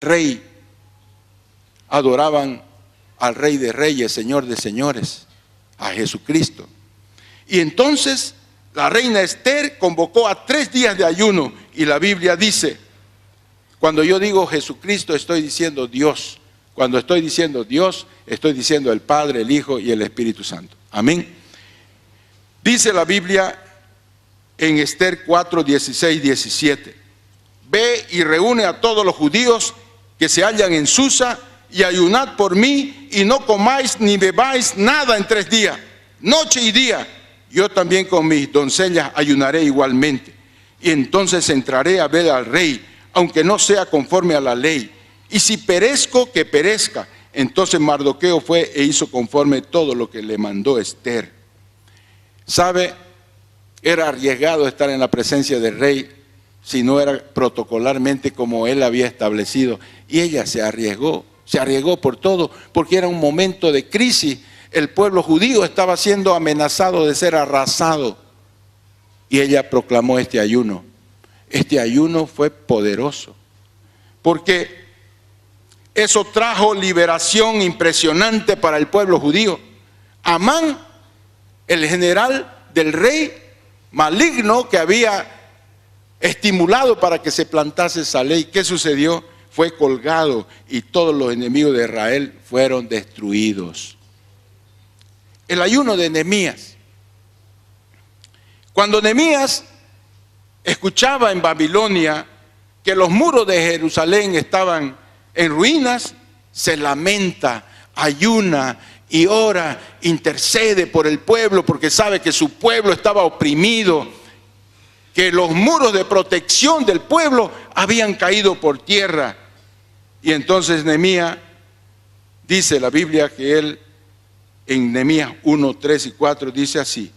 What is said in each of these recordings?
rey, adoraban al Rey de Reyes, Señor de Señores, a Jesucristo. Y entonces la reina Esther convocó a 3 días de ayuno, y la Biblia dice, cuando yo digo Jesucristo estoy diciendo Dios, cuando estoy diciendo Dios estoy diciendo el Padre, el Hijo y el Espíritu Santo. Amén. Dice la Biblia en Esther 4, 16, 17, ve y reúne a todos los judíos que se hallan en Susa y ayunad por mí y no comáis ni bebáis nada en 3 días, noche y día. Yo también con mis doncellas ayunaré igualmente. Y entonces entraré a ver al rey, aunque no sea conforme a la ley. Y si perezco, que perezca. Entonces Mardoqueo fue e hizo conforme todo lo que le mandó Esther. ¿Sabe? Era arriesgado estar en la presencia del rey si no era protocolarmente como él había establecido. Y ella se arriesgó por todo, porque era un momento de crisis. El pueblo judío estaba siendo amenazado de ser arrasado. Y ella proclamó este ayuno. Este ayuno fue poderoso, porque eso trajo liberación impresionante para el pueblo judío. Amán, el general del rey maligno que había estimulado para que se plantase esa ley, ¿qué sucedió? Fue colgado y todos los enemigos de Israel fueron destruidos. El ayuno de Nehemías. Cuando Nehemías escuchaba en Babilonia que los muros de Jerusalén estaban en ruinas, se lamenta, ayuna y ora, intercede por el pueblo, porque sabe que su pueblo estaba oprimido, que los muros de protección del pueblo habían caído por tierra. Y entonces Nehemías, dice la Biblia que él en Nehemías 1, 3 y 4 dice así: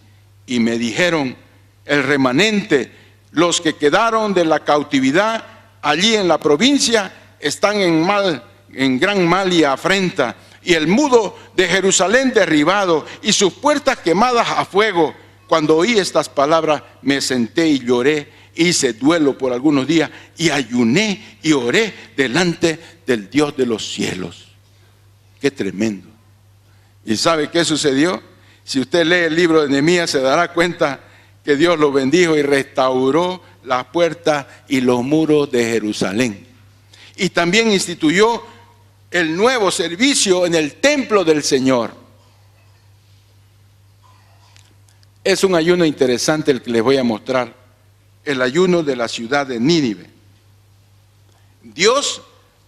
y me dijeron, el remanente, los que quedaron de la cautividad allí en la provincia, están en gran mal y afrenta, y el muro de Jerusalén derribado y sus puertas quemadas a fuego. Cuando oí estas palabras me senté y lloré, hice duelo por algunos días y ayuné y oré delante del Dios de los cielos. Qué tremendo. ¿Y sabe qué sucedió? Si usted lee el libro de Nehemías se dará cuenta que Dios lo bendijo y restauró las puertas y los muros de Jerusalén. Y también instituyó el nuevo servicio en el templo del Señor. Es un ayuno interesante el que les voy a mostrar, el ayuno de la ciudad de Nínive. Dios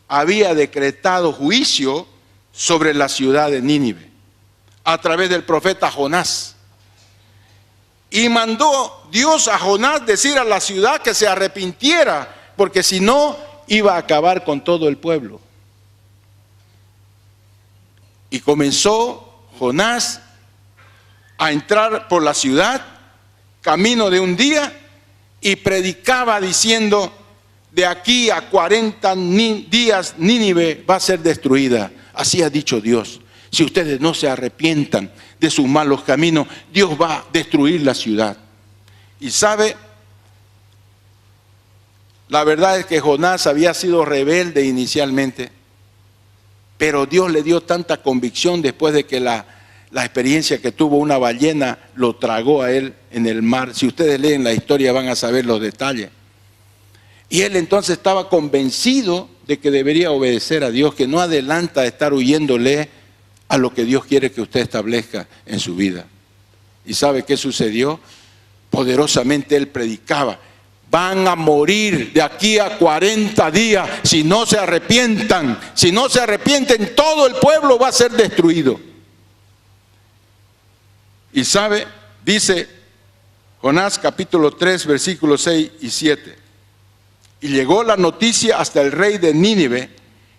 había decretado juicio sobre la ciudad de Nínive a través del profeta Jonás. Y mandó Dios a Jonás decir a la ciudad que se arrepintiera, porque si no iba a acabar con todo el pueblo. Y comenzó Jonás a entrar por la ciudad, camino de un día, y predicaba diciendo, de aquí a 40 días Nínive va a ser destruida. Así ha dicho Dios. Si ustedes no se arrepientan de sus malos caminos, Dios va a destruir la ciudad. Y sabe, la verdad es que Jonás había sido rebelde inicialmente, pero Dios le dio tanta convicción después de que la experiencia que tuvo una ballena lo tragó a él en el mar. Si ustedes leen la historia van a saber los detalles. Y él entonces estaba convencido de que debería obedecer a Dios, que no adelanta estar huyéndole a lo que Dios quiere que usted establezca en su vida. ¿Y sabe qué sucedió? Poderosamente él predicaba, van a morir de aquí a 40 días si no se arrepientan. Si no se arrepienten, todo el pueblo va a ser destruido. Y sabe, dice Jonás capítulo 3 versículos 6 y 7. Y llegó la noticia hasta el rey de Nínive,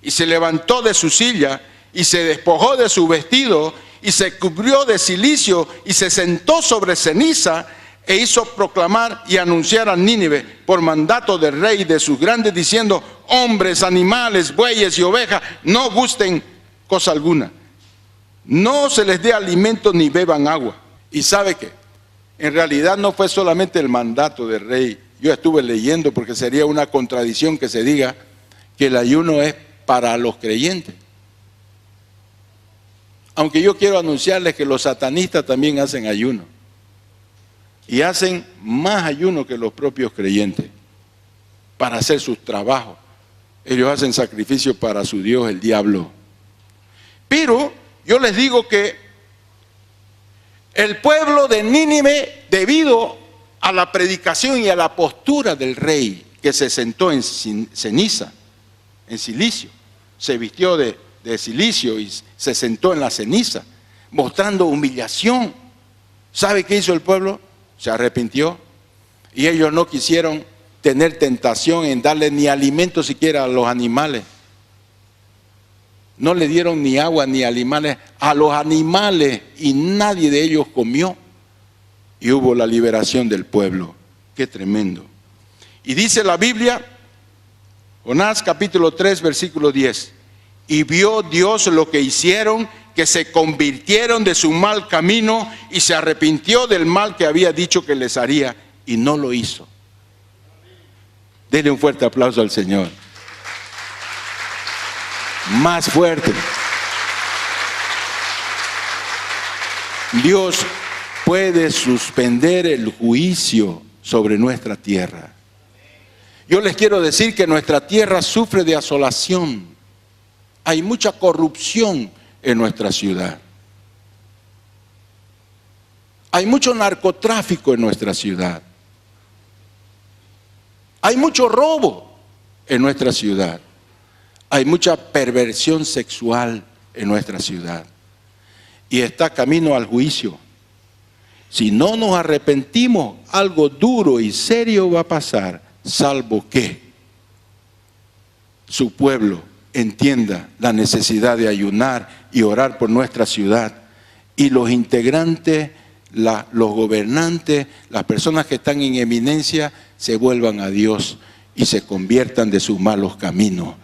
y se levantó de su silla, y se despojó de su vestido, y se cubrió de cilicio, y se sentó sobre ceniza, e hizo proclamar y anunciar a Nínive, por mandato del rey y de sus grandes, diciendo, hombres, animales, bueyes y ovejas, no gusten cosa alguna, no se les dé alimento ni beban agua. Y sabe que en realidad no fue solamente el mandato del rey. Yo estuve leyendo porque sería una contradicción que se diga que el ayuno es para los creyentes. Aunque yo quiero anunciarles que los satanistas también hacen ayuno. Y hacen más ayuno que los propios creyentes para hacer sus trabajos. Ellos hacen sacrificio para su Dios, el diablo. Pero yo les digo que el pueblo de Nínive, debido a la predicación y a la postura del rey, que se sentó en ceniza, en silicio, se vistió de silicio y se sentó en la ceniza, mostrando humillación. ¿Sabe qué hizo el pueblo? Se arrepintió, y ellos no quisieron tener tentación en darle ni alimento siquiera a los animales. No le dieron ni agua ni animales a los animales, y nadie de ellos comió. Y hubo la liberación del pueblo. ¡Qué tremendo! Y dice la Biblia, Jonás capítulo 3, versículo 10. Y vio Dios lo que hicieron, que se convirtieron de su mal camino, y se arrepintió del mal que había dicho que les haría, y no lo hizo. Denle un fuerte aplauso al Señor. Más fuerte. Dios puede suspender el juicio sobre nuestra tierra. Yo les quiero decir que nuestra tierra sufre de asolación. Hay mucha corrupción en nuestra ciudad. Hay mucho narcotráfico en nuestra ciudad. Hay mucho robo en nuestra ciudad. Hay mucha perversión sexual en nuestra ciudad. Y está camino al juicio. Si no nos arrepentimos, algo duro y serio va a pasar, salvo que su pueblo entienda la necesidad de ayunar y orar por nuestra ciudad, y los integrantes, los gobernantes, las personas que están en eminencia, se vuelvan a Dios y se conviertan de sus malos caminos.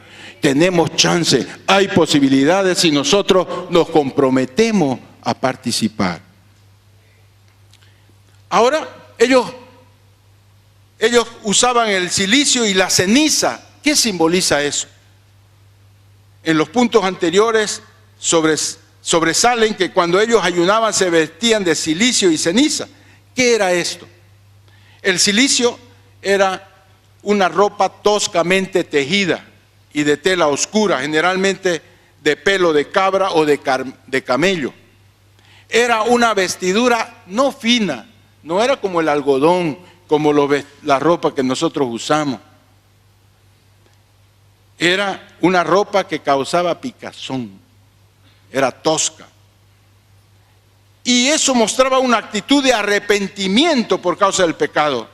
Tenemos chance, hay posibilidades si nosotros nos comprometemos a participar. Ahora, ellos usaban el silicio y la ceniza. ¿Qué simboliza eso? En los puntos anteriores sobresalen que cuando ellos ayunaban se vestían de silicio y ceniza. ¿Qué era esto? El silicio era una ropa toscamente tejida y de tela oscura, generalmente de pelo de cabra o de camello. Era una vestidura no fina, no era como el algodón, como la ropa que nosotros usamos. Era una ropa que causaba picazón, era tosca. Y eso mostraba una actitud de arrepentimiento por causa del pecado.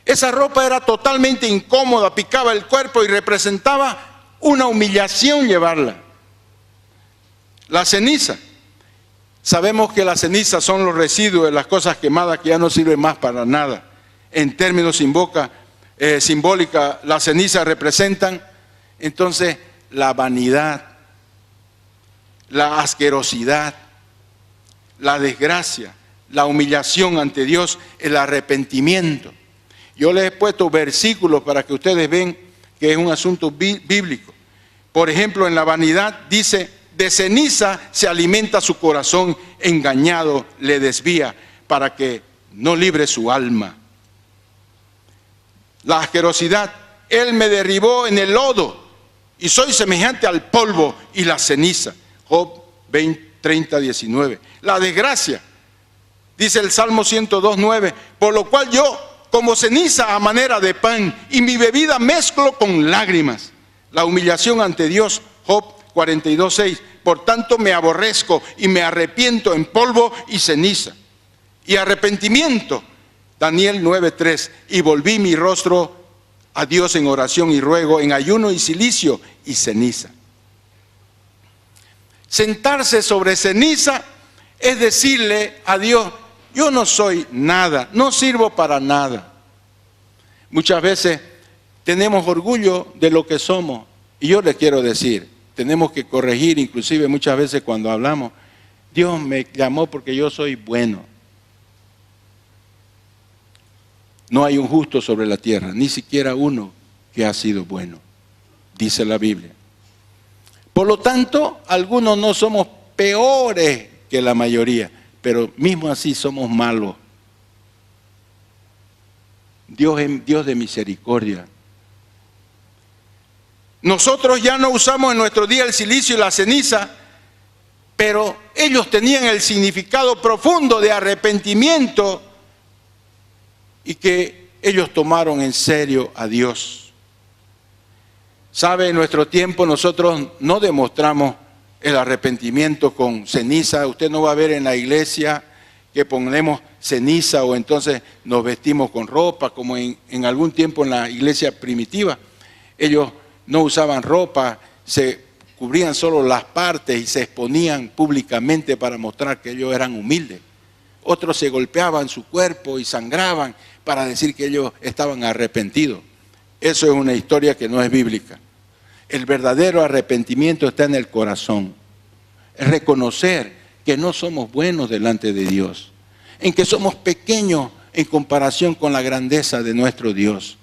Esa ropa era totalmente incómoda, picaba el cuerpo y representaba una humillación llevarla. La ceniza. Sabemos que las cenizas son los residuos de las cosas quemadas que ya no sirven más para nada. En términos simbólica, las cenizas representan entonces la vanidad, la asquerosidad, la desgracia, la humillación ante Dios, el arrepentimiento. Yo les he puesto versículos para que ustedes vean que es un asunto bíblico. Por ejemplo, en la vanidad dice: de ceniza se alimenta su corazón, engañado le desvía para que no libre su alma. La asquerosidad: él me derribó en el lodo y soy semejante al polvo y la ceniza. Job 30, 19. La desgracia, dice el Salmo 102:9, por lo cual yo como ceniza a manera de pan, y mi bebida mezclo con lágrimas. La humillación ante Dios, Job 42:6, por tanto me aborrezco y me arrepiento en polvo y ceniza. Y arrepentimiento, Daniel 9:3, y volví mi rostro a Dios en oración y ruego, en ayuno y silicio y ceniza. Sentarse sobre ceniza es decirle a Dios: yo no soy nada, no sirvo para nada. Muchas veces tenemos orgullo de lo que somos, y yo les quiero decir, tenemos que corregir, inclusive muchas veces cuando hablamos: Dios me llamó porque yo soy bueno. No hay un justo sobre la tierra, ni siquiera uno que ha sido bueno. dice la Biblia. Por lo tanto, algunos no somos peores que la mayoría, pero mismo así somos malos. Dios es Dios de misericordia. Nosotros ya no usamos en nuestro día el silicio y la ceniza, pero ellos tenían el significado profundo de arrepentimiento y que ellos tomaron en serio a Dios. ¿Sabe? En nuestro tiempo nosotros no demostramos el arrepentimiento con ceniza. Usted no va a ver en la iglesia que ponemos ceniza o entonces nos vestimos con ropa, como en algún tiempo en la iglesia primitiva. Ellos no usaban ropa, se cubrían solo las partes y se exponían públicamente para mostrar que ellos eran humildes. Otros se golpeaban su cuerpo y sangraban para decir que ellos estaban arrepentidos. Eso es una historia que no es bíblica. El verdadero arrepentimiento está en el corazón. Es reconocer que no somos buenos delante de Dios, en que somos pequeños en comparación con la grandeza de nuestro Dios.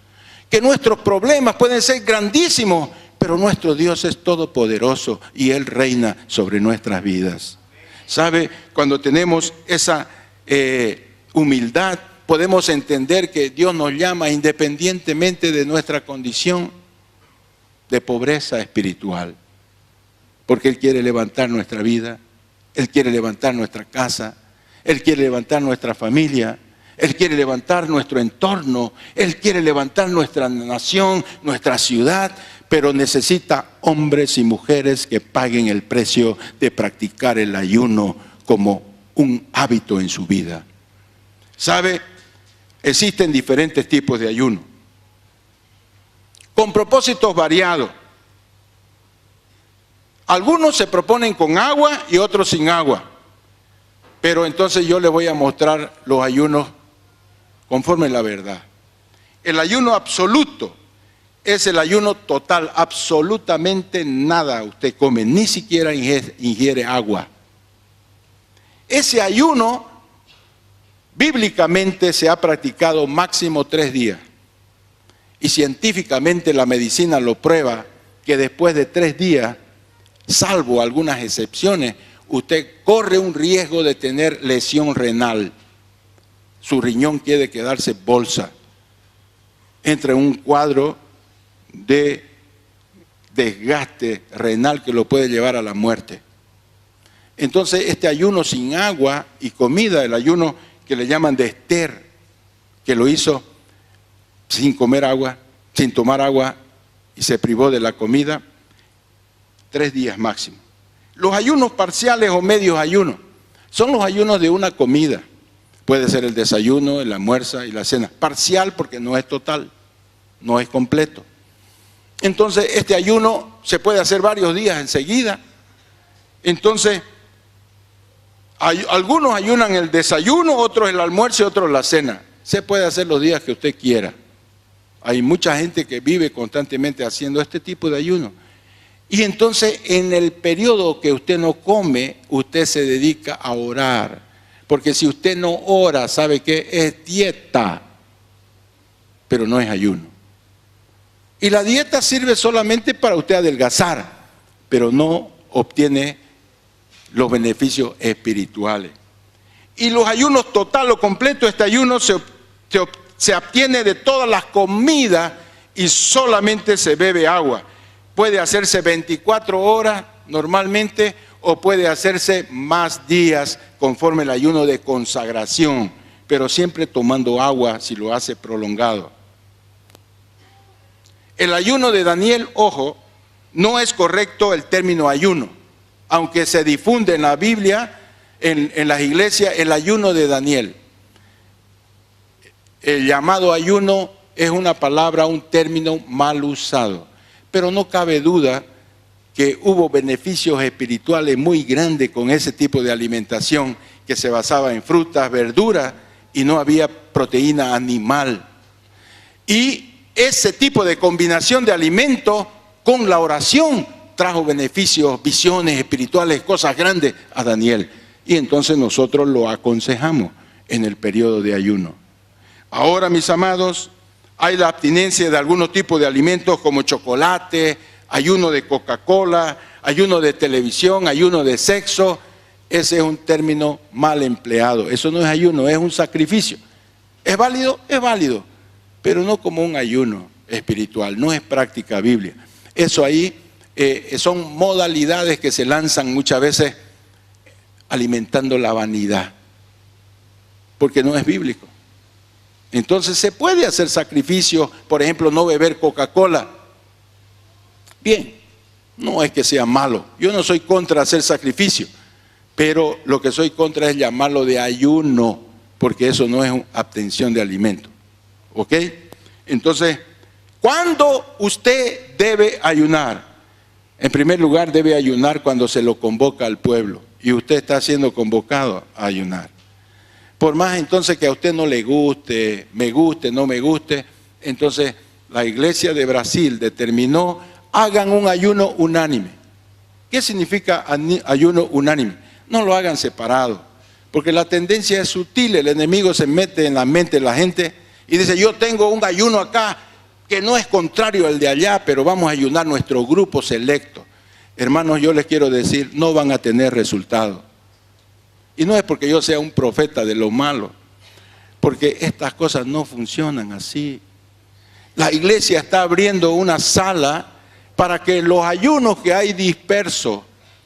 Que nuestros problemas pueden ser grandísimos, pero nuestro Dios es todopoderoso y Él reina sobre nuestras vidas. ¿Sabe? Cuando tenemos esa humildad, podemos entender que Dios nos llama independientemente de nuestra condición de pobreza espiritual, porque Él quiere levantar nuestra vida, Él quiere levantar nuestra casa, Él quiere levantar nuestra familia, Él quiere levantar nuestro entorno, Él quiere levantar nuestra nación, nuestra ciudad, pero necesita hombres y mujeres que paguen el precio de practicar el ayuno como un hábito en su vida. ¿Sabe? Existen diferentes tipos de ayuno, con propósitos variados. Algunos se proponen con agua y otros sin agua. Pero entonces yo les voy a mostrar los ayunos conforme a la verdad. El ayuno absoluto es el ayuno total, absolutamente nada usted come, ni siquiera ingiere agua. Ese ayuno bíblicamente se ha practicado máximo 3 días. Y científicamente la medicina lo prueba, que después de 3 días, salvo algunas excepciones, usted corre un riesgo de tener lesión renal. Su riñón quiere quedarse bolsa. Entra en un cuadro de desgaste renal que lo puede llevar a la muerte. Entonces este ayuno sin agua y comida, el ayuno que le llaman de Esther, que lo hizo sin comer agua, sin tomar agua y se privó de la comida, 3 días máximo. Los ayunos parciales o medios ayunos son los ayunos de una comida. Puede ser el desayuno, el almuerzo y la cena. Parcial porque no es total, no es completo. Entonces este ayuno se puede hacer varios días enseguida. Entonces algunos ayunan el desayuno, otros el almuerzo y otros la cena. Se puede hacer los días que usted quiera. Hay mucha gente que vive constantemente haciendo este tipo de ayuno. Y entonces en el periodo que usted no come, usted se dedica a orar. Porque si usted no ora, ¿sabe qué? Es dieta, pero no es ayuno. Y la dieta sirve solamente para usted adelgazar, pero no obtiene los beneficios espirituales. Y los ayunos total o completo, este ayuno se abstiene de todas las comidas y solamente se bebe agua. Puede hacerse 24 horas normalmente o puede hacerse más días conforme el ayuno de consagración, pero siempre tomando agua si lo hace prolongado. El ayuno de Daniel, ojo, no es correcto el término ayuno, aunque se difunde en la Biblia, en las iglesias, el ayuno de Daniel. El llamado ayuno es una palabra, un término mal usado, pero no cabe duda que hubo beneficios espirituales muy grandes con ese tipo de alimentación que se basaba en frutas, verduras y no había proteína animal. Y ese tipo de combinación de alimentos con la oración trajo beneficios, visiones espirituales, cosas grandes a Daniel. Y entonces nosotros lo aconsejamos en el periodo de ayuno. Ahora, mis amados, hay la abstinencia de algunos tipos de alimentos como chocolate, ayuno de Coca-Cola, ayuno de televisión, ayuno de sexo. Ese es un término mal empleado. Eso no es ayuno, es un sacrificio. ¿Es válido? Es válido, pero no como un ayuno espiritual, no es práctica bíblica. Eso ahí son modalidades que se lanzan muchas veces alimentando la vanidad, porque no es bíblico. Entonces se puede hacer sacrificio, por ejemplo, no beber Coca-Cola. Bien, no es que sea malo, yo no soy contra hacer sacrificio, pero lo que soy contra es llamarlo de ayuno, porque eso no es abstención de alimento. ¿Ok? Entonces, ¿cuándo usted debe ayunar? En primer lugar, debe ayunar cuando se lo convoca al pueblo y usted está siendo convocado a ayunar. Por más entonces que a usted no le guste, no me guste, entonces la iglesia de Brasil determinó: hagan un ayuno unánime. ¿Qué significa ayuno unánime? No lo hagan separado, porque la tendencia es sutil. El enemigo se mete en la mente de la gente y dice: yo tengo un ayuno acá que no es contrario al de allá, pero vamos a ayunar nuestro grupo selecto. Hermanos, yo les quiero decir, no van a tener resultado. Y no es porque yo sea un profeta de lo malo, porque estas cosas no funcionan así. La iglesia está abriendo una sala para que los ayunos que hay dispersos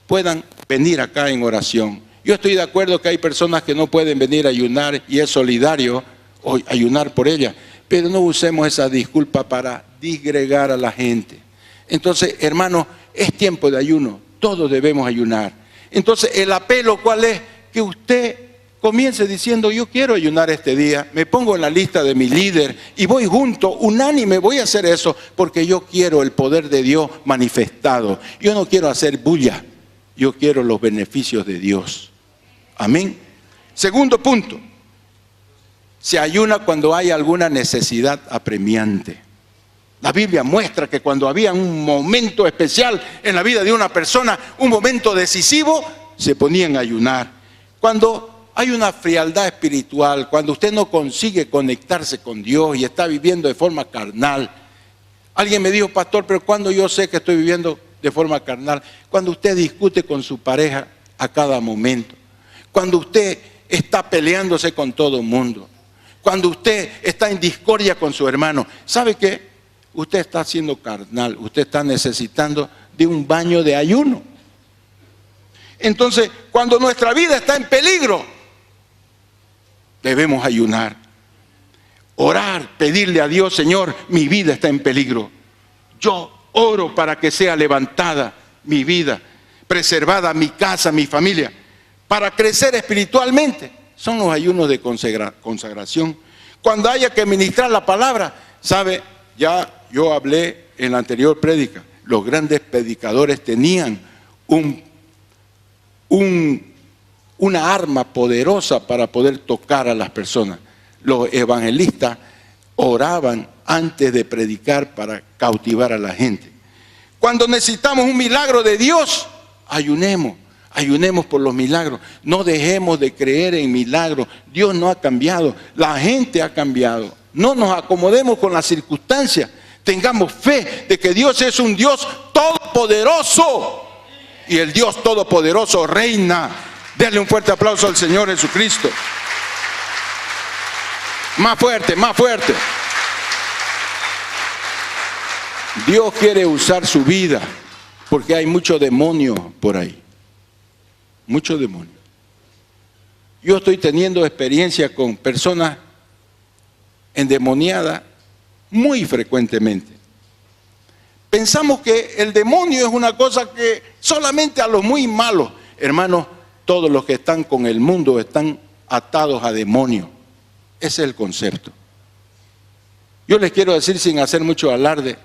puedan venir acá en oración. Yo estoy de acuerdo que hay personas que no pueden venir a ayunar y es solidario o ayunar por ellas, pero no usemos esa disculpa para disgregar a la gente. Entonces, hermanos, es tiempo de ayuno, todos debemos ayunar. Entonces, el apelo, ¿cuál es? Que usted comience diciendo: yo quiero ayunar este día, me pongo en la lista de mi líder y voy junto, unánime, voy a hacer eso, porque yo quiero el poder de Dios manifestado. Yo no quiero hacer bulla, yo quiero los beneficios de Dios. Amén. Segundo punto, se ayuna cuando hay alguna necesidad apremiante. La Biblia muestra que cuando había un momento especial en la vida de una persona, un momento decisivo, se ponían a ayunar. Cuando hay una frialdad espiritual, cuando usted no consigue conectarse con Dios y está viviendo de forma carnal. Alguien me dijo: pastor, pero ¿cuándo yo sé que estoy viviendo de forma carnal? Cuando usted discute con su pareja a cada momento, cuando usted está peleándose con todo el mundo, cuando usted está en discordia con su hermano. ¿Sabe qué? Usted está siendo carnal, usted está necesitando de un baño de ayuno. Entonces, cuando nuestra vida está en peligro, debemos ayunar, orar, pedirle a Dios: Señor, mi vida está en peligro. Yo oro para que sea levantada mi vida, preservada mi casa, mi familia, para crecer espiritualmente. Son los ayunos de consagración. Cuando haya que ministrar la palabra, ¿sabe? Ya yo hablé en la anterior prédica, los grandes predicadores tenían una arma poderosa para poder tocar a las personas. Los evangelistas oraban antes de predicar para cautivar a la gente. Cuando necesitamos un milagro de Dios, ayunemos por los milagros. No dejemos de creer en milagros. Dios no ha cambiado, la gente ha cambiado. No nos acomodemos con las circunstancias. Tengamos fe de que Dios es un Dios todopoderoso. Y el Dios todopoderoso reina. Denle un fuerte aplauso al Señor Jesucristo. Más fuerte, más fuerte. Dios quiere usar su vida, porque hay mucho demonio por ahí. Mucho demonio. Yo estoy teniendo experiencia con personas endemoniadas muy frecuentemente. Pensamos que el demonio es una cosa que solamente a los muy malos. Hermanos, todos los que están con el mundo están atados a demonios. Ese es el concepto. Yo les quiero decir, sin hacer mucho alarde,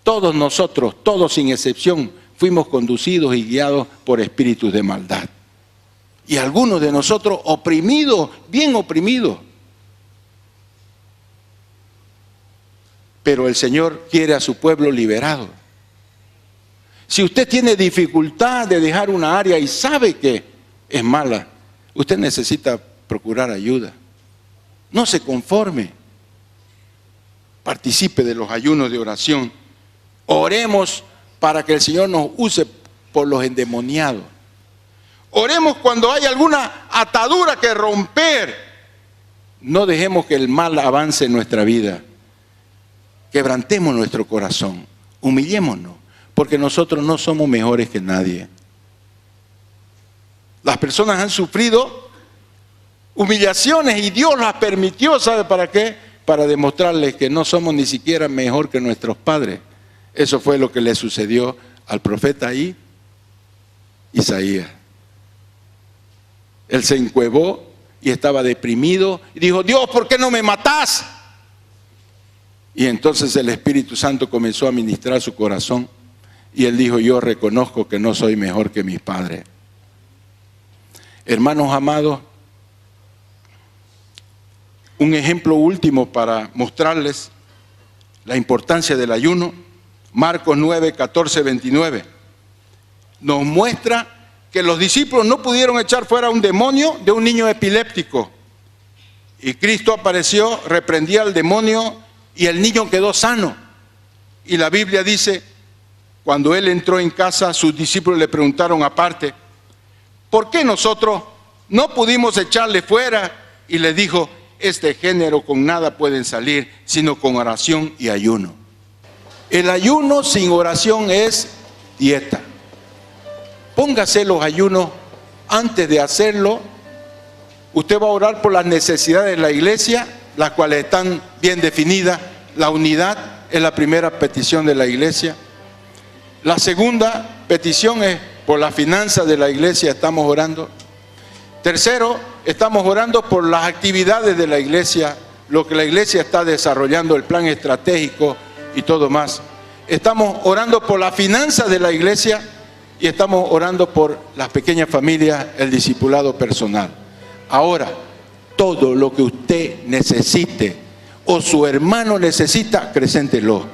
todos nosotros, todos sin excepción, fuimos conducidos y guiados por espíritus de maldad. Y algunos de nosotros oprimidos, bien oprimidos. Pero el Señor quiere a su pueblo liberado. Si usted tiene dificultad de dejar una área y sabe que es mala, usted necesita procurar ayuda. No se conforme. Participe de los ayunos de oración. Oremos para que el Señor nos use por los endemoniados. Oremos cuando hay alguna atadura que romper. No dejemos que el mal avance en nuestra vida. Quebrantemos nuestro corazón, humillémonos, porque nosotros no somos mejores que nadie. Las personas han sufrido humillaciones y Dios las permitió, ¿sabe para qué? Para demostrarles que no somos ni siquiera mejor que nuestros padres. Eso fue lo que le sucedió al profeta Isaías. Él se encuevó y estaba deprimido y dijo: Dios, ¿por qué no me matás? Y entonces el Espíritu Santo comenzó a ministrar su corazón y él dijo: yo reconozco que no soy mejor que mis padres. Hermanos amados, un ejemplo último para mostrarles la importancia del ayuno. Marcos 9, 14, 29 nos muestra que los discípulos no pudieron echar fuera un demonio de un niño epiléptico. Y Cristo apareció, reprendía al demonio y el niño quedó sano. Y la Biblia dice, cuando él entró en casa, sus discípulos le preguntaron aparte: ¿por qué nosotros no pudimos echarle fuera? Y le dijo: este género con nada pueden salir, sino con oración y ayuno. El ayuno sin oración es dieta. Póngase los ayunos antes de hacerlo. Usted va a orar por las necesidades de la iglesia, las cuales están bien definidas. La unidad es la primera petición de la iglesia. La segunda petición es por las finanzas de la iglesia, estamos orando. Tercero, estamos orando por las actividades de la iglesia, lo que la iglesia está desarrollando, el plan estratégico y todo más. Estamos orando por las finanzas de la iglesia y estamos orando por las pequeñas familias, el discipulado personal. Ahora, todo lo que usted necesite o su hermano necesita, acrecéntelo.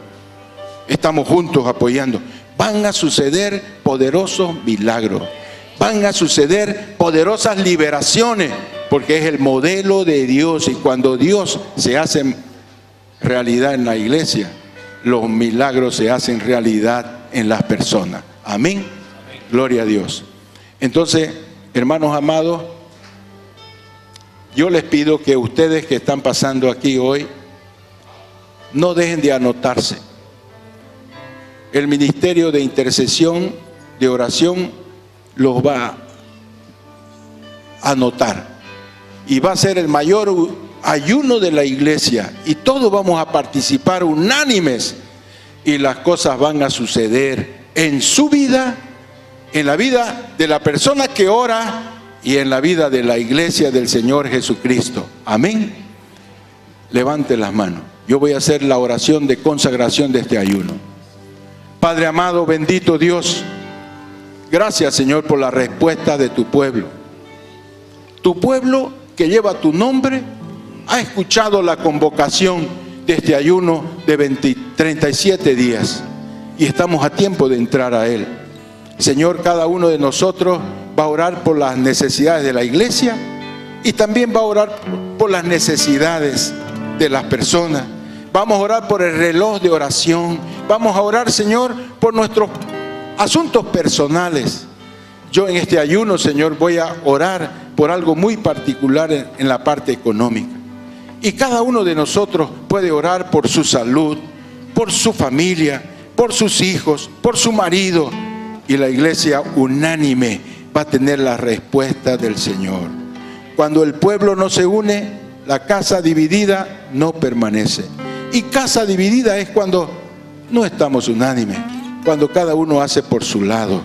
Estamos juntos apoyando. Van a suceder poderosos milagros. Van a suceder poderosas liberaciones, porque es el modelo de Dios. Y cuando Dios se hace realidad en la iglesia, los milagros se hacen realidad en las personas. Amén. Amén. Gloria a Dios. Entonces, hermanos amados, yo les pido que ustedes que están pasando aquí hoy, no dejen de anotarse. El ministerio de intercesión, de oración, los va a anotar. Y va a ser el mayor ayuno de la iglesia. Y todos vamos a participar unánimes. Y las cosas van a suceder en su vida, en la vida de la persona que ora y en la vida de la iglesia del Señor Jesucristo. Amén. Levante las manos. Yo voy a hacer la oración de consagración de este ayuno. Padre amado, bendito Dios, gracias, Señor, por la respuesta de tu pueblo. Tu pueblo que lleva tu nombre ha escuchado la convocación de este ayuno de 37 días y estamos a tiempo de entrar a él. Señor, cada uno de nosotros va a orar por las necesidades de la iglesia y también va a orar por las necesidades de las personas. Vamos a orar por el reloj de oración. Vamos a orar, Señor, por nuestros asuntos personales. Yo en este ayuno, Señor, voy a orar por algo muy particular en la parte económica. Y cada uno de nosotros puede orar por su salud, por su familia, por sus hijos, por su marido. Y la iglesia unánime va a tener la respuesta del Señor. Cuando el pueblo no se une, la casa dividida no permanece. Y casa dividida es cuando no estamos unánimes, cuando cada uno hace por su lado.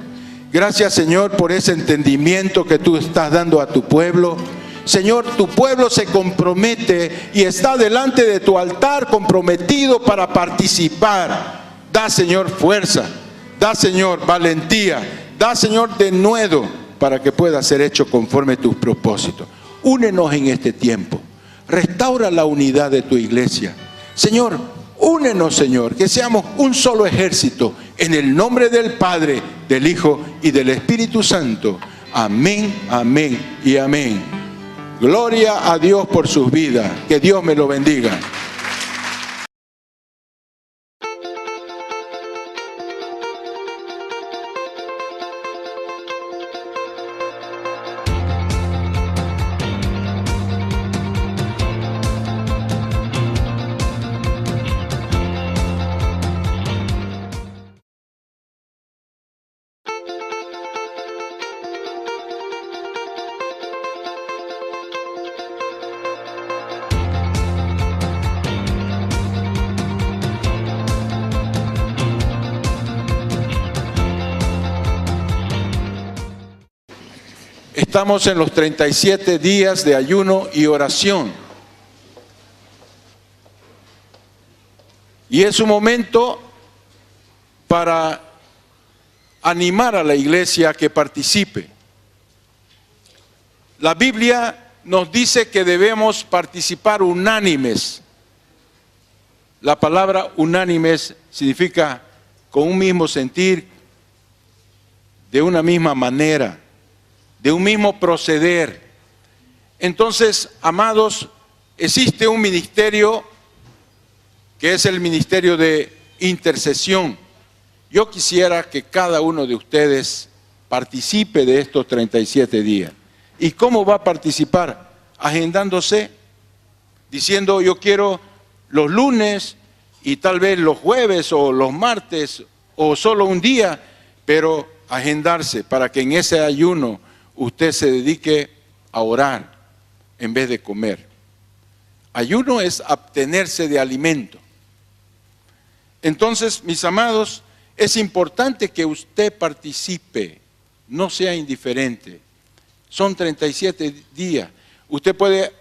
Gracias, Señor, por ese entendimiento que tú estás dando a tu pueblo. Señor, tu pueblo se compromete y está delante de tu altar comprometido para participar. Da, Señor, fuerza. Da, Señor, valentía. Da, Señor, denuedo para que pueda ser hecho conforme a tus propósitos. Únenos en este tiempo. Restaura la unidad de tu iglesia. Señor, únenos, Señor, que seamos un solo ejército, en el nombre del Padre, del Hijo y del Espíritu Santo. Amén, amén y amén. Gloria a Dios por sus vidas. Que Dios me lo bendiga. Estamos en los 37 días de ayuno y oración. Y es un momento para animar a la iglesia a que participe. La Biblia nos dice que debemos participar unánimes. La palabra unánimes significa con un mismo sentir, de una misma manera, de un mismo proceder. Entonces, amados, existe un ministerio que es el ministerio de intercesión. Yo quisiera que cada uno de ustedes participe de estos 37 días. ¿Y cómo va a participar? Agendándose, diciendo yo quiero los lunes y tal vez los jueves o los martes o solo un día, pero agendarse para que en ese ayuno usted se dedique a orar en vez de comer. Ayuno es abstenerse de alimento. Entonces, mis amados, es importante que usted participe, no sea indiferente. Son 37 días. Usted puede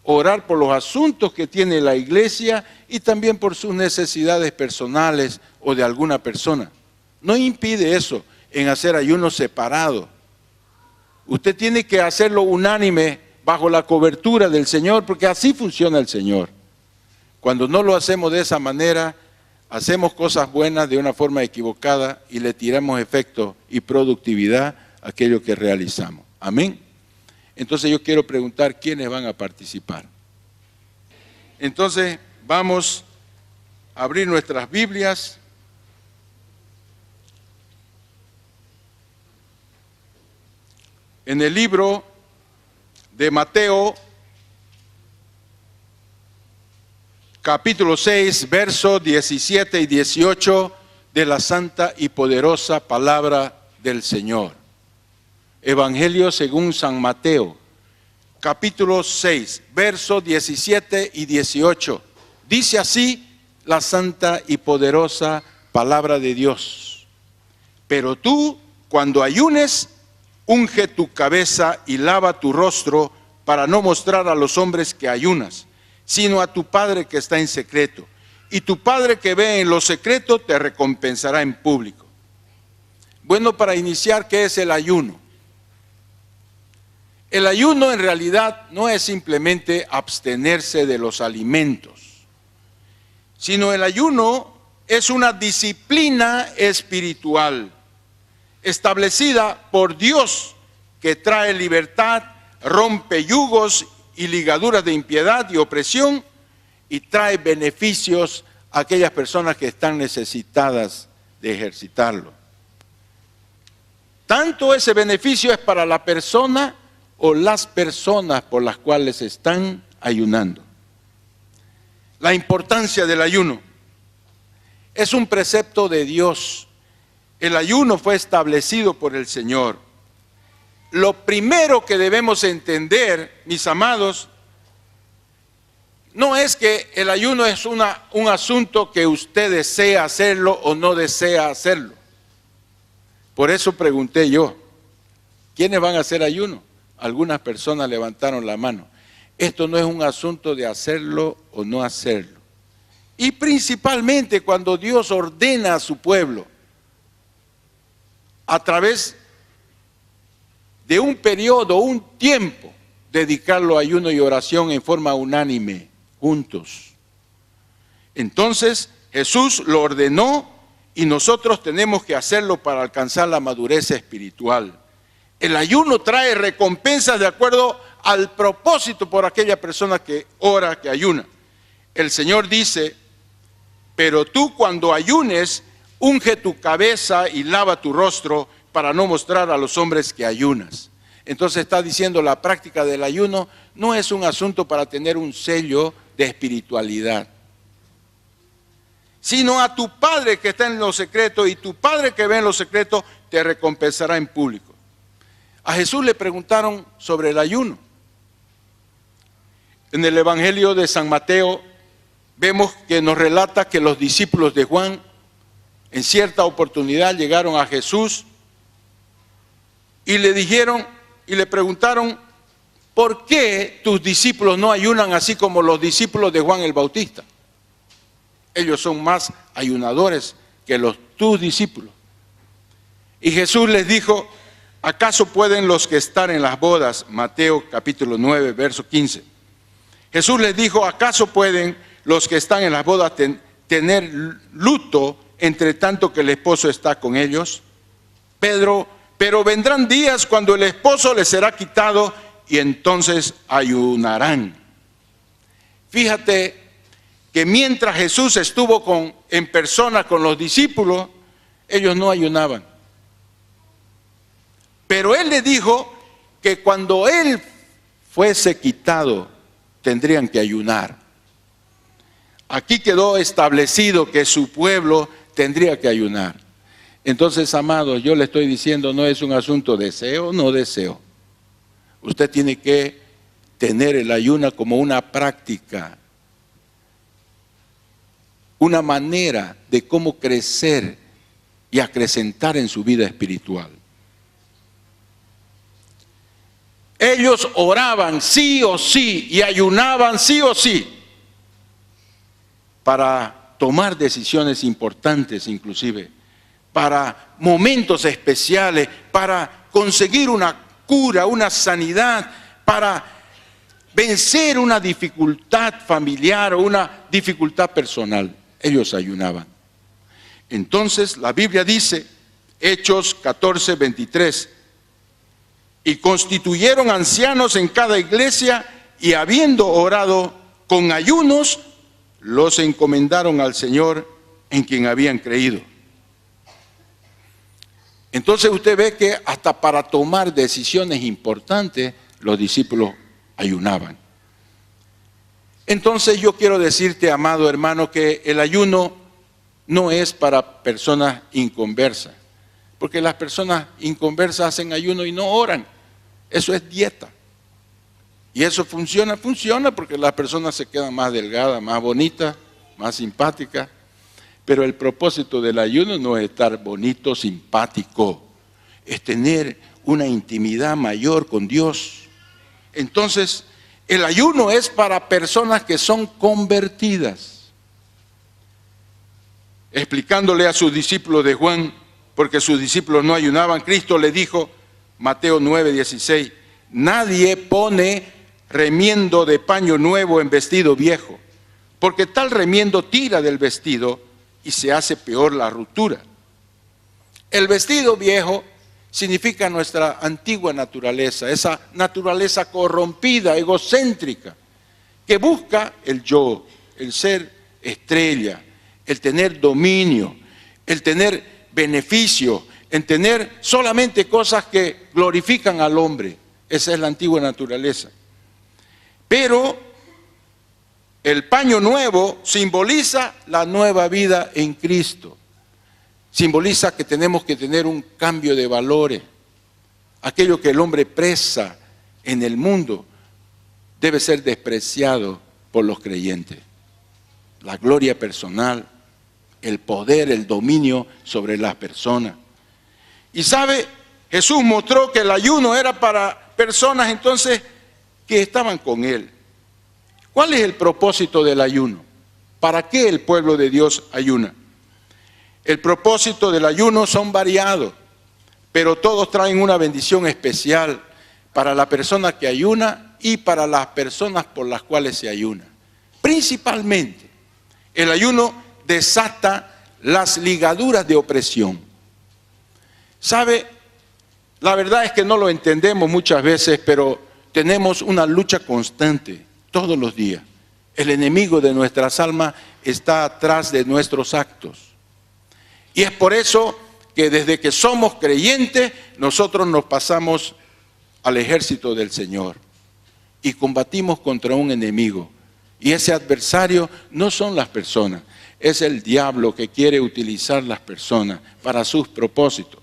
orar por los asuntos que tiene la iglesia y también por sus necesidades personales o de alguna persona. No impide eso en hacer ayuno separado. Usted tiene que hacerlo unánime bajo la cobertura del Señor, porque así funciona el Señor. Cuando no lo hacemos de esa manera, hacemos cosas buenas de una forma equivocada y le tiramos efecto y productividad a aquello que realizamos. Amén. Entonces yo quiero preguntar quiénes van a participar. Entonces vamos a abrir nuestras Biblias. En el libro de Mateo, capítulo 6, versos 17 y 18 de la santa y poderosa palabra del Señor. Evangelio según San Mateo, capítulo 6, versos 17 y 18. Dice así la santa y poderosa palabra de Dios. Pero tú, cuando ayunes, unge tu cabeza y lava tu rostro para no mostrar a los hombres que ayunas, sino a tu Padre que está en secreto. Y tu Padre que ve en lo secreto te recompensará en público. Bueno, para iniciar, ¿qué es el ayuno? El ayuno en realidad no es simplemente abstenerse de los alimentos, sino el ayuno es una disciplina espiritual establecida por Dios que trae libertad, rompe yugos y ligaduras de impiedad y opresión y trae beneficios a aquellas personas que están necesitadas de ejercitarlo. Tanto ese beneficio es para la persona o las personas por las cuales están ayunando. La importancia del ayuno es un precepto de Dios. El ayuno fue establecido por el Señor. Lo primero que debemos entender, mis amados, no es que el ayuno es un asunto que usted desea hacerlo o no desea hacerlo. Por eso pregunté yo, ¿quiénes van a hacer ayuno? Algunas personas levantaron la mano. Esto no es un asunto de hacerlo o no hacerlo. Y principalmente cuando Dios ordena a su pueblo a través de un periodo, un tiempo, dedicarlo a ayuno y oración en forma unánime, juntos. Entonces Jesús lo ordenó y nosotros tenemos que hacerlo para alcanzar la madurez espiritual. El ayuno trae recompensas de acuerdo al propósito por aquella persona que ora, que ayuna. El Señor dice, pero tú cuando ayunes, unge tu cabeza y lava tu rostro para no mostrar a los hombres que ayunas. Entonces está diciendo la práctica del ayuno no es un asunto para tener un sello de espiritualidad, sino a tu Padre que está en lo secreto y tu Padre que ve en lo secreto te recompensará en público. A Jesús le preguntaron sobre el ayuno. En el Evangelio de San Mateo vemos que nos relata que los discípulos de Juan en cierta oportunidad llegaron a Jesús y le dijeron, y le preguntaron, ¿por qué tus discípulos no ayunan así como los discípulos de Juan el Bautista? Ellos son más ayunadores que tus discípulos. Y Jesús les dijo, ¿acaso pueden los que están en las bodas? Mateo capítulo 9, verso 15. Jesús les dijo, ¿acaso pueden los que están en las bodas tener luto entre tanto que el esposo está con ellos? Pero vendrán días cuando el esposo les será quitado y entonces ayunarán. Fíjate que mientras Jesús estuvo en persona con los discípulos, ellos no ayunaban. Pero Él les dijo que cuando Él fuese quitado, tendrían que ayunar. Aquí quedó establecido que su pueblo tendría que ayunar. Entonces, amados, yo le estoy diciendo, no es un asunto de deseo, no deseo. Usted tiene que tener el ayuno como una práctica, una manera de cómo crecer y acrecentar en su vida espiritual. Ellos oraban sí o sí y ayunaban sí o sí para tomar decisiones importantes, inclusive para momentos especiales, para conseguir una cura, una sanidad, para vencer una dificultad familiar o una dificultad personal. Ellos ayunaban. Entonces la Biblia dice, Hechos 14, 23, y constituyeron ancianos en cada iglesia y habiendo orado con ayunos, los encomendaron al Señor en quien habían creído. Entonces usted ve que hasta para tomar decisiones importantes, los discípulos ayunaban. Entonces yo quiero decirte, amado hermano, que el ayuno no es para personas inconversas, porque las personas inconversas hacen ayuno y no oran. Eso es dieta. Y eso funciona porque las personas se quedan más delgadas, más bonitas, más simpáticas. Pero el propósito del ayuno no es estar bonito, simpático, es tener una intimidad mayor con Dios. Entonces, el ayuno es para personas que son convertidas. Explicándole a sus discípulos de Juan, porque sus discípulos no ayunaban, Cristo le dijo, Mateo 9, 16, nadie pone remiendo de paño nuevo en vestido viejo, porque tal remiendo tira del vestido y se hace peor la ruptura. El vestido viejo significa nuestra antigua naturaleza, esa naturaleza corrompida, egocéntrica, que busca el yo, el ser estrella, el tener dominio, el tener beneficio, el tener solamente cosas que glorifican al hombre. Esa es la antigua naturaleza. Pero el paño nuevo simboliza la nueva vida en Cristo. Simboliza que tenemos que tener un cambio de valores. Aquello que el hombre presa en el mundo debe ser despreciado por los creyentes. La gloria personal, el poder, el dominio sobre las personas. Y sabe, Jesús mostró que el ayuno era para personas entonces que estaban con Él. ¿Cuál es el propósito del ayuno? ¿Para qué el pueblo de Dios ayuna? El propósito del ayuno son variados, pero todos traen una bendición especial para la persona que ayuna y para las personas por las cuales se ayuna. Principalmente, el ayuno desata las ligaduras de opresión. ¿Sabe? La verdad es que no lo entendemos muchas veces, pero tenemos una lucha constante todos los días. El enemigo de nuestras almas está atrás de nuestros actos. Y es por eso que desde que somos creyentes, nosotros nos pasamos al ejército del Señor y combatimos contra un enemigo. Y ese adversario no son las personas, es el diablo que quiere utilizar las personas para sus propósitos.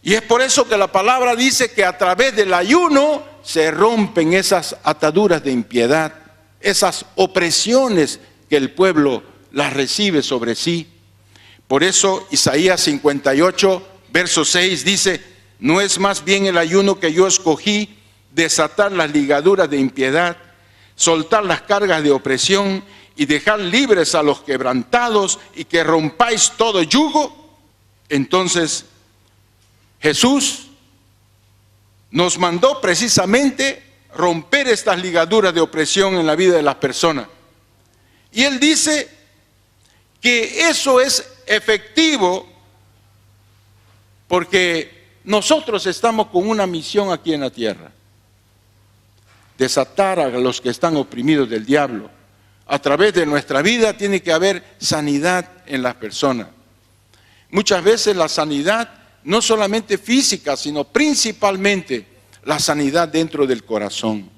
Y es por eso que la palabra dice que a través del ayuno se rompen esas ataduras de impiedad, esas opresiones que el pueblo las recibe sobre sí. Por eso Isaías 58, verso 6 dice, ¿No es más bien el ayuno que yo escogí, desatar las ligaduras de impiedad, soltar las cargas de opresión y dejar libres a los quebrantados y que rompáis todo yugo? Entonces Jesús nos mandó precisamente romper estas ligaduras de opresión en la vida de las personas. Y Él dice que eso es efectivo porque nosotros estamos con una misión aquí en la tierra: desatar a los que están oprimidos del diablo. A través de nuestra vida tiene que haber sanidad en las personas. Muchas veces la sanidad no solamente física, sino principalmente la sanidad dentro del corazón.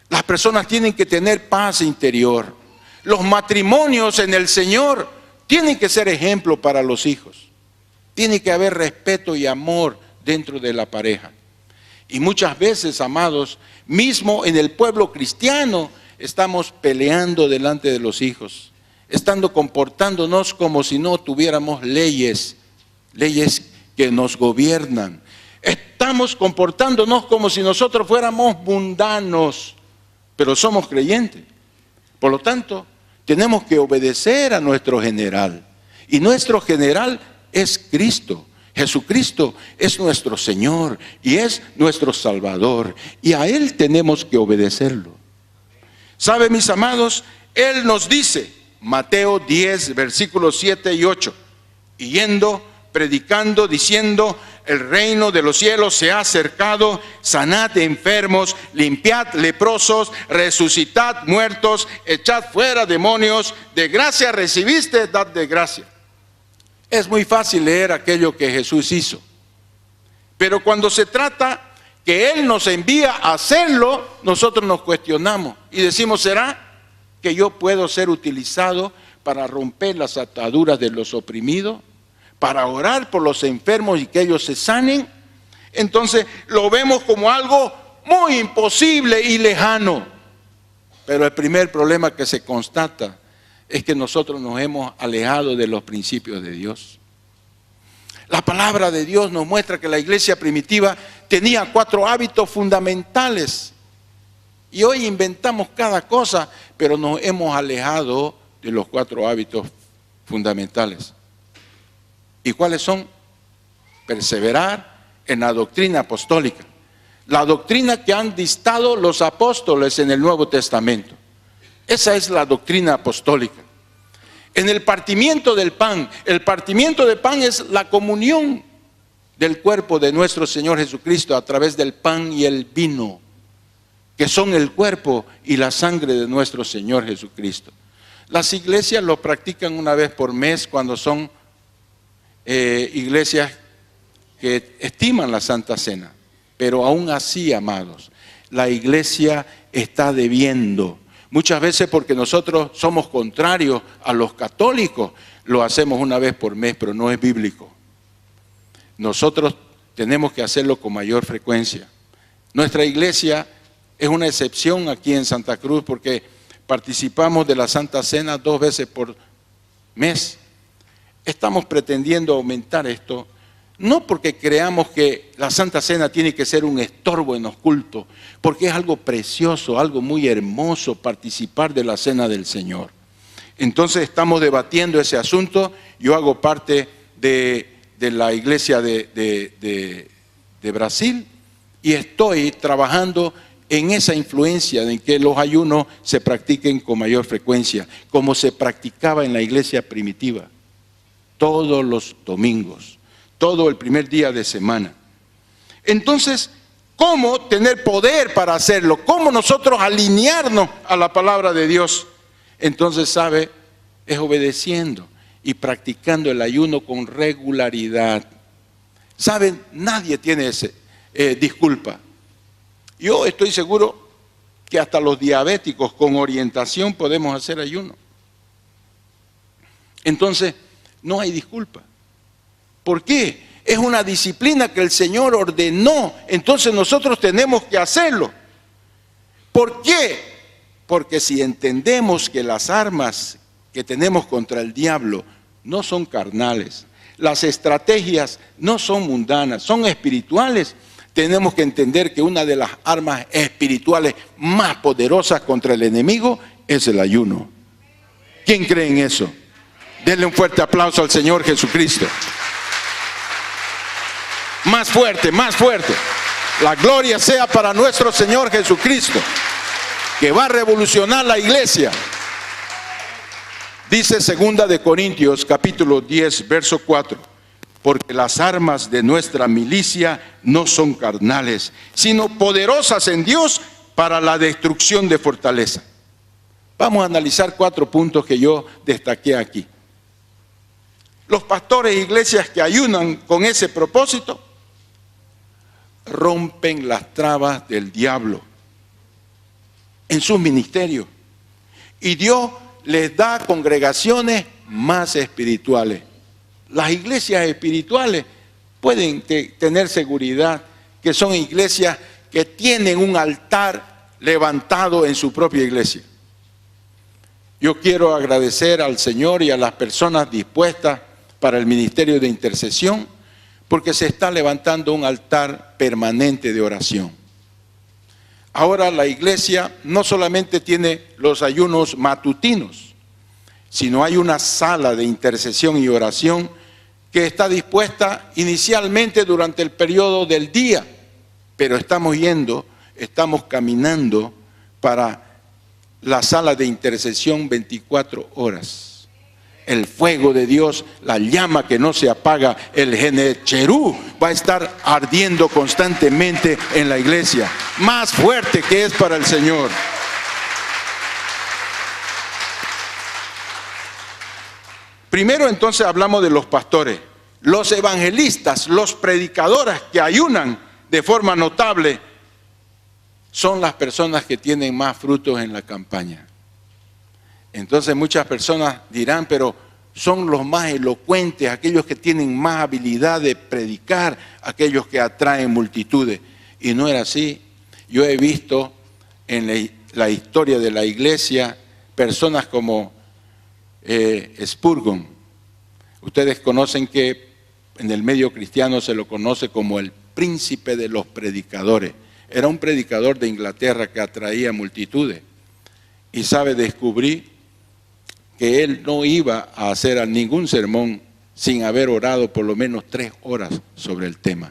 Las personas tienen que tener paz interior. Los matrimonios en el Señor tienen que ser ejemplo para los hijos. Tiene que haber respeto y amor dentro de la pareja. Y muchas veces, amados, mismo en el pueblo cristiano, estamos peleando delante de los hijos, estando comportándonos como si no tuviéramos leyes que nos gobiernan. Estamos comportándonos como si nosotros fuéramos mundanos, pero somos creyentes. Por lo tanto, tenemos que obedecer a nuestro general. Y nuestro general es Cristo. Jesucristo es nuestro Señor y es nuestro Salvador. Y a Él tenemos que obedecerlo. ¿Sabe, mis amados? Él nos dice, Mateo 10, versículos 7 y 8, y yendo, predicando, diciendo: el reino de los cielos se ha acercado, sanad enfermos, limpiad leprosos, resucitad muertos, echad fuera demonios, de gracia recibiste, dad de gracia. Es muy fácil leer aquello que Jesús hizo, pero cuando se trata que Él nos envía a hacerlo, nosotros nos cuestionamos y decimos: ¿será que yo puedo ser utilizado para romper las ataduras de los oprimidos, para orar por los enfermos y que ellos se sanen? Entonces lo vemos como algo muy imposible y lejano. Pero el primer problema que se constata es que nosotros nos hemos alejado de los principios de Dios. La palabra de Dios nos muestra que la iglesia primitiva tenía 4 hábitos fundamentales. Y hoy inventamos cada cosa, pero nos hemos alejado de los 4 hábitos fundamentales. ¿Y cuáles son? Perseverar en la doctrina apostólica, la doctrina que han dictado los apóstoles en el Nuevo Testamento. Esa es la doctrina apostólica. En el partimiento del pan, el partimiento del pan es la comunión del cuerpo de nuestro Señor Jesucristo a través del pan y el vino, que son el cuerpo y la sangre de nuestro Señor Jesucristo. Las iglesias lo practican una vez por mes cuando son iglesias que estiman la Santa Cena. Pero aún así, amados, la iglesia está debiendo. Muchas veces porque nosotros somos contrarios a los católicos, lo hacemos una vez por mes, pero no es bíblico. Nosotros tenemos que hacerlo con mayor frecuencia. Nuestra iglesia es una excepción aquí en Santa Cruz porque participamos de la Santa Cena 2 veces por mes. Estamos pretendiendo aumentar esto, no porque creamos que la Santa Cena tiene que ser un estorbo en los cultos, porque es algo precioso, algo muy hermoso participar de la Cena del Señor. Entonces estamos debatiendo ese asunto. Yo hago parte de la iglesia de Brasil y estoy trabajando en esa influencia de que los ayunos se practiquen con mayor frecuencia, como se practicaba en la iglesia primitiva, todos los domingos, todo el primer día de semana. Entonces, ¿cómo tener poder para hacerlo? ¿Cómo nosotros alinearnos a la palabra de Dios? Entonces, ¿sabe? Es obedeciendo y practicando el ayuno con regularidad. ¿Saben? Nadie tiene disculpa. Yo estoy seguro que hasta los diabéticos con orientación podemos hacer ayuno. Entonces, no hay disculpa. ¿Por qué? Es una disciplina que el Señor ordenó, entonces nosotros tenemos que hacerlo. ¿Por qué? Porque si entendemos que las armas que tenemos contra el diablo no son carnales, las estrategias no son mundanas, son espirituales. Tenemos que entender que una de las armas espirituales más poderosas contra el enemigo es el ayuno. ¿Quién cree en eso? Denle un fuerte aplauso al Señor Jesucristo. Más fuerte, más fuerte. La gloria sea para nuestro Señor Jesucristo, que va a revolucionar la iglesia. Dice 2 de Corintios capítulo 10 verso 4: porque las armas de nuestra milicia no son carnales, sino poderosas en Dios para la destrucción de fortaleza. Vamos a analizar 4 puntos que yo destaqué aquí. Los pastores e iglesias que ayunan con ese propósito rompen las trabas del diablo en sus ministerios, y Dios les da congregaciones más espirituales. Las iglesias espirituales pueden tener seguridad que son iglesias que tienen un altar levantado en su propia iglesia. Yo quiero agradecer al Señor y a las personas dispuestas para el ministerio de intercesión, porque se está levantando un altar permanente de oración. Ahora la iglesia no solamente tiene los ayunos matutinos, sino hay una sala de intercesión y oración que está dispuesta inicialmente durante el periodo del día, pero estamos caminando para la sala de intercesión 24 horas. El fuego de Dios, la llama que no se apaga, el Genecherú, va a estar ardiendo constantemente en la iglesia. Más fuerte que es para el Señor. Primero entonces hablamos de los pastores. Los evangelistas, los predicadores que ayunan de forma notable, son las personas que tienen más frutos en la campaña. Entonces muchas personas dirán, pero son los más elocuentes, aquellos que tienen más habilidad de predicar, aquellos que atraen multitudes. Y no era así. Yo he visto en la historia de la iglesia personas como Spurgeon. Ustedes conocen que en el medio cristiano se lo conoce como el príncipe de los predicadores. Era un predicador de Inglaterra que atraía multitudes. Y descubrí que él no iba a hacer ningún sermón sin haber orado por lo menos 3 horas sobre el tema.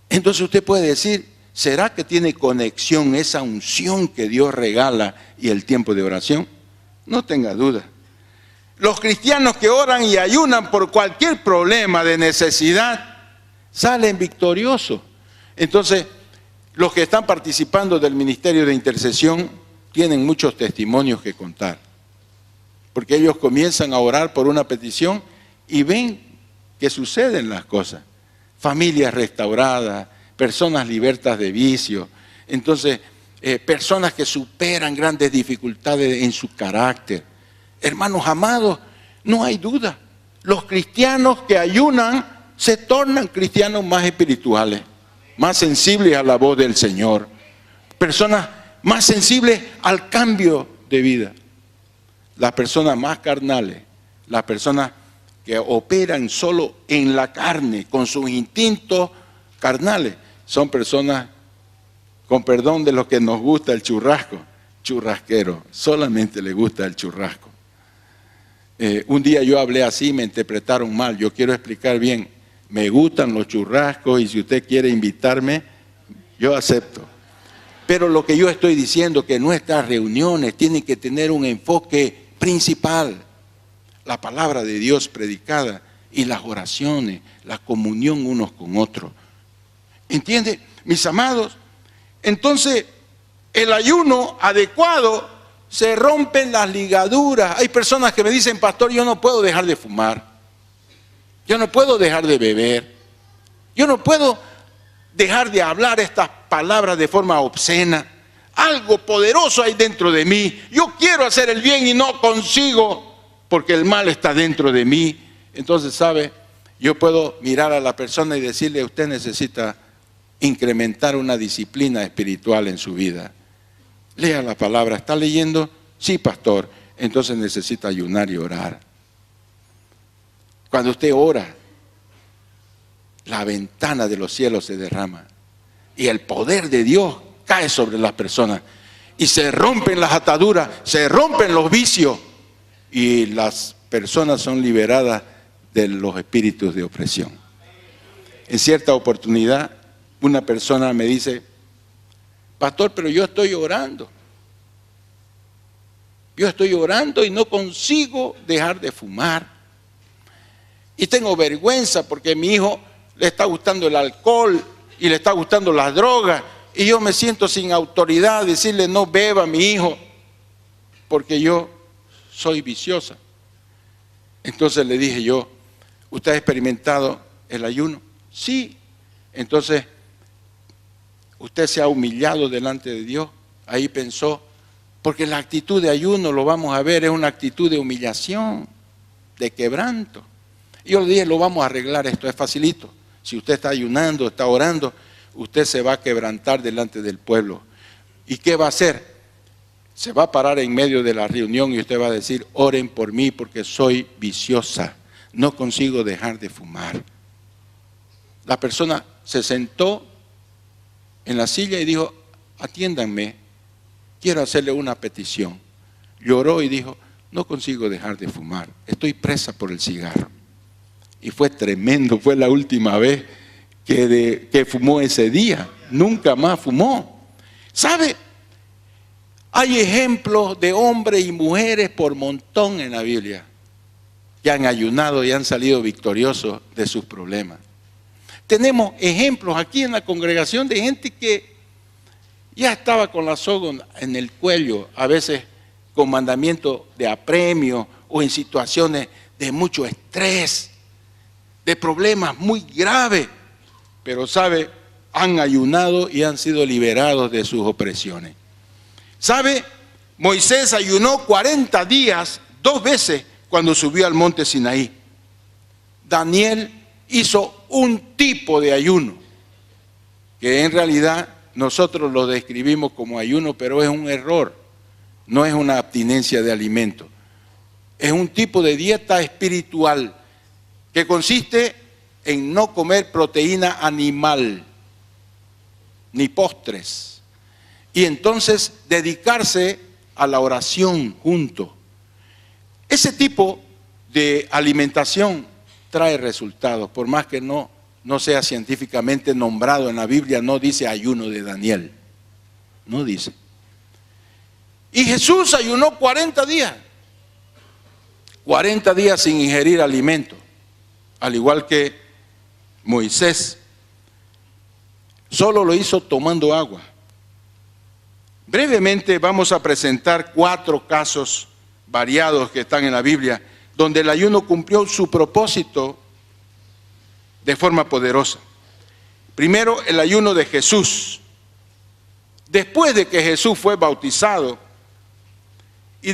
Entonces usted puede decir, ¿será que tiene conexión esa unción que Dios regala y el tiempo de oración? No tenga duda. Los cristianos que oran y ayunan por cualquier problema de necesidad salen victoriosos. Entonces, los que están participando del ministerio de intercesión tienen muchos testimonios que contar. Porque ellos comienzan a orar por una petición y ven que suceden las cosas. Familias restauradas, personas libertas de vicio. Entonces, personas que superan grandes dificultades en su carácter. Hermanos amados, no hay duda. Los cristianos que ayunan se tornan cristianos más espirituales, más sensibles a la voz del Señor. Personas más sensibles al cambio de vida. Las personas más carnales, las personas que operan solo en la carne, con sus instintos carnales, son personas, con perdón de los que nos gusta el churrasco, churrasqueros, solamente les gusta el churrasco. Un día yo hablé así, me interpretaron mal. Yo quiero explicar bien. Me gustan los churrascos y si usted quiere invitarme, yo acepto. Pero lo que yo estoy diciendo, que nuestras reuniones tienen que tener un enfoque principal, la palabra de Dios predicada y las oraciones, la comunión unos con otros. ¿Entiende, mis amados? Entonces, el ayuno adecuado, se rompen las ligaduras. Hay personas que me dicen, pastor, yo no puedo dejar de fumar, yo no puedo dejar de beber, yo no puedo dejar de hablar estas palabras de forma obscena. Algo poderoso hay dentro de mí. Yo quiero hacer el bien y no consigo porque el mal está dentro de mí. Entonces, yo puedo mirar a la persona y decirle, usted necesita incrementar una disciplina espiritual en su vida. Lea la palabra. ¿Está leyendo? Sí, pastor. Entonces necesita ayunar y orar. Cuando usted ora, la ventana de los cielos se derrama y el poder de Dios cae sobre las personas y se rompen las ataduras, se rompen los vicios y las personas son liberadas de los espíritus de opresión. En cierta oportunidad, una persona me dice: pastor, pero yo estoy orando. Yo estoy orando y no consigo dejar de fumar. Y tengo vergüenza porque a mi hijo le está gustando el alcohol y le está gustando las drogas. Y yo me siento sin autoridad de decirle: no beba, mi hijo, porque yo soy viciosa. Entonces le dije yo: ¿usted ha experimentado el ayuno? Sí. Entonces, ¿usted se ha humillado delante de Dios? Ahí pensó, porque la actitud de ayuno, lo vamos a ver, es una actitud de humillación, de quebranto. Y yo le dije: lo vamos a arreglar, esto es facilito. Si usted está ayunando, está orando, usted se va a quebrantar delante del pueblo. ¿Y qué va a hacer? Se va a parar en medio de la reunión y usted va a decir: oren por mí porque soy viciosa, no consigo dejar de fumar. La persona se sentó en la silla y dijo: atiéndanme, quiero hacerle una petición. Lloró y dijo: no consigo dejar de fumar, estoy presa por el cigarro. Y fue tremendo, fue la última vez que fumó ese día, nunca más fumó. ¿Sabe? Hay ejemplos de hombres y mujeres por montón en la Biblia que han ayunado y han salido victoriosos de sus problemas. Tenemos ejemplos aquí en la congregación de gente que ya estaba con la soga en el cuello, a veces con mandamiento de apremio o en situaciones de mucho estrés, de problemas muy graves, pero ¿sabe? Han ayunado y han sido liberados de sus opresiones. ¿Sabe? Moisés ayunó 40 días, 2 veces cuando subió al monte Sinaí. Daniel hizo un tipo de ayuno, que en realidad nosotros lo describimos como ayuno, pero es un error, no es una abstinencia de alimento. Es un tipo de dieta espiritual que consiste en no comer proteína animal, ni postres, y entonces dedicarse a la oración junto. Ese tipo de alimentación trae resultados, por más que no sea científicamente nombrado en la Biblia, no dice ayuno de Daniel, no dice. Y Jesús ayunó 40 días, 40 días sin ingerir alimento, al igual que Moisés. Solo lo hizo tomando agua. Brevemente vamos a presentar 4 casos variados que están en la Biblia, donde el ayuno cumplió su propósito de forma poderosa. Primero, el ayuno de Jesús. Después de que Jesús fue bautizado y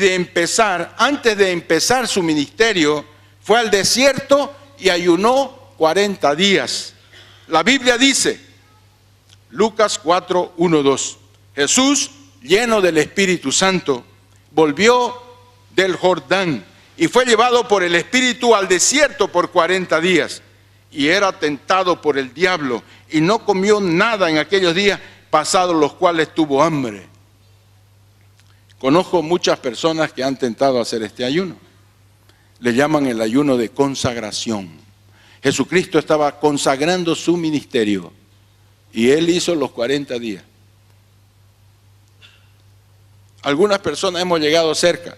antes de empezar su ministerio, fue al desierto y ayunó 40 días. La Biblia dice, Lucas 4, 1, 2, Jesús, lleno del Espíritu Santo, volvió del Jordán y fue llevado por el Espíritu al desierto por 40 días. Y era tentado por el diablo y no comió nada en aquellos días, pasados los cuales tuvo hambre. Conozco muchas personas que han tentado hacer este ayuno. Le llaman el ayuno de consagración. Jesucristo estaba consagrando su ministerio y Él hizo los 40 días. Algunas personas hemos llegado cerca.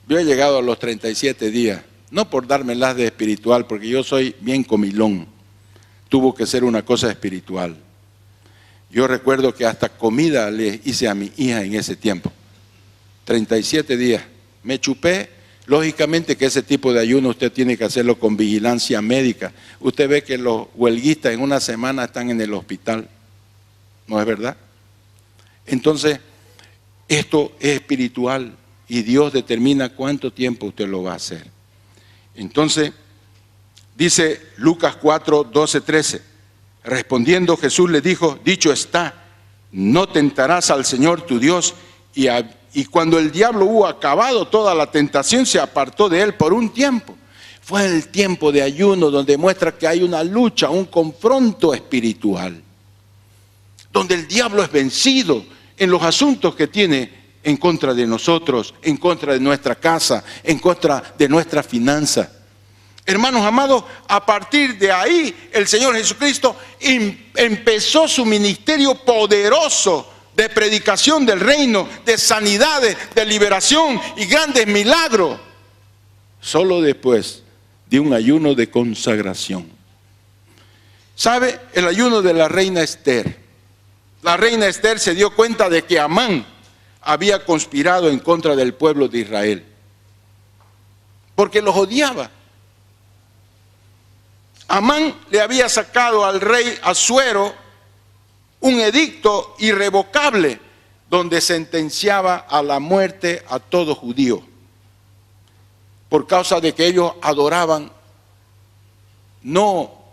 Yo he llegado a los 37 días. No por dármelas de espiritual, porque yo soy bien comilón. Tuvo que ser una cosa espiritual. Yo recuerdo que hasta comida le hice a mi hija en ese tiempo. 37 días. Me chupé. Lógicamente que ese tipo de ayuno usted tiene que hacerlo con vigilancia médica. Usted ve que los huelguistas en una semana están en el hospital. ¿No es verdad? Entonces, esto es espiritual y Dios determina cuánto tiempo usted lo va a hacer. Entonces, dice Lucas 4, 12, 13, respondiendo Jesús le dijo, dicho está, no tentarás al Señor tu Dios. Y cuando el diablo hubo acabado toda la tentación, se apartó de él por un tiempo. Fue el tiempo de ayuno donde muestra que hay una lucha, un confronto espiritual, donde el diablo es vencido en los asuntos que tiene en contra de nosotros, en contra de nuestra casa, en contra de nuestra finanza. Hermanos amados, a partir de ahí el Señor Jesucristo empezó su ministerio poderoso de predicación del reino, de sanidades, de liberación y grandes milagros, solo después de un ayuno de consagración. ¿Sabe? El ayuno de la reina Esther. La reina Esther se dio cuenta de que Amán había conspirado en contra del pueblo de Israel, porque los odiaba. Amán le había sacado al rey Asuero un edicto irrevocable donde sentenciaba a la muerte a todo judío, por causa de que ellos adoraban no